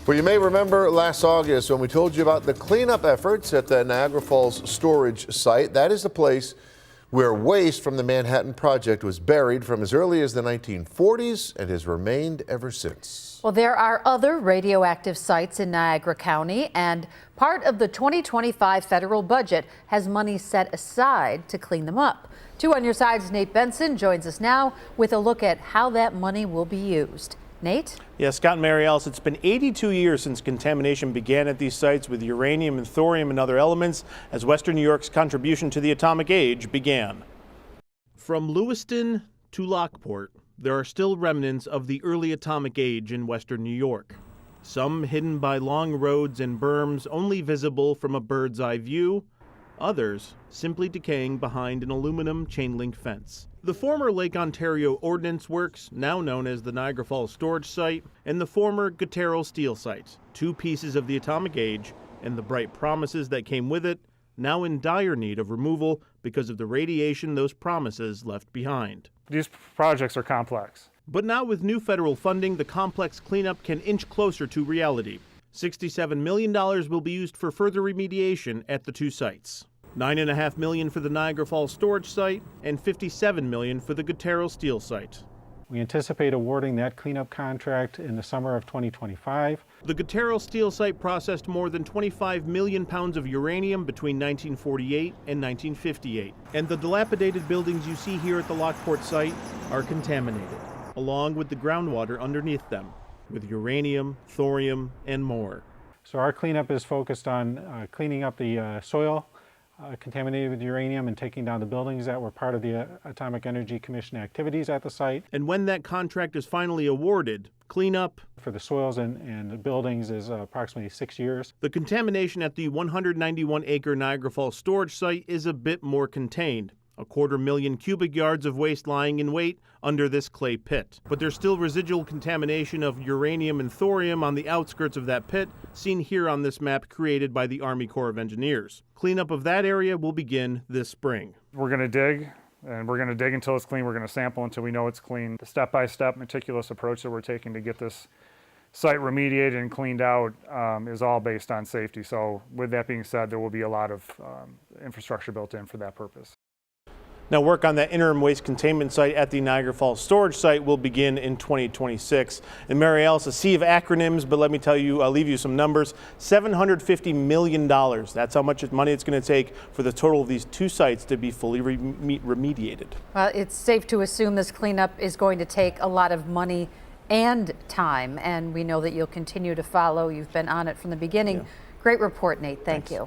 Well, you may remember last August when we told you about the cleanup efforts at the Niagara Falls storage site. That is the place where waste from the Manhattan Project was buried from as early as the 1940s and has remained ever since. Well, there are other radioactive sites in Niagara County, and part of the 2025 federal budget has money set aside to clean them up. 2 on Your Side's Nate Benson joins us now with a look at how that money will be used. Nate? Yeah, Scott and Mary Alice, it's been 82 years since contamination began at these sites with uranium and thorium and other elements as Western New York's contribution to the atomic age began. From Lewiston to Lockport, there are still remnants of the early atomic age in Western New York. Some hidden by long roads and berms only visible from a bird's eye view, others simply decaying behind an aluminum chain-link fence. The former Lake Ontario Ordnance Works, now known as the Niagara Falls storage site, and the former Guttero Steel site, 2 pieces of the atomic age and the bright promises that came with it, now in dire need of removal because of the radiation those promises left behind. These projects are complex. But now with new federal funding, the complex cleanup can inch closer to reality. $67 million will be used for further remediation at the 2 sites. $9.5 million for the Niagara Falls storage site and $57 million for the Guttero Steel site. We anticipate awarding that cleanup contract in the summer of 2025. The Guttero Steel site processed more than 25 million pounds of uranium between 1948 and 1958. And the dilapidated buildings you see here at the Lockport site are contaminated, along with the groundwater underneath them, with uranium, thorium, and more. So our cleanup is focused on cleaning up the soil contaminated with uranium and taking down the buildings that were part of the Atomic Energy Commission activities at the site. And when that contract is finally awarded, cleanup for the soils and the buildings is approximately 6 years. The contamination at the 191-acre Niagara Falls storage site is a bit more contained. 250,000 cubic yards of waste lying in wait under this clay pit. But there's still residual contamination of uranium and thorium on the outskirts of that pit, seen here on this map created by the Army Corps of Engineers. Cleanup of that area will begin this spring. We're going to dig, and we're going to dig until it's clean. We're going to sample until we know it's clean. The step-by-step meticulous approach that we're taking to get this site remediated and cleaned out is all based on safety. So with that being said, there will be a lot of infrastructure built in for that purpose. Now, work on that interim waste containment site at the Niagara Falls storage site will begin in 2026. And Mary Alice, a sea of acronyms, but let me tell you, I'll leave you some numbers. $750 million. That's how much money it's going to take for the total of these 2 sites to be fully remediated. Well, it's safe to assume this cleanup is going to take a lot of money and time, and we know that you'll continue to follow. You've been on it from the beginning. Yeah. Great report, Nate. Thank you.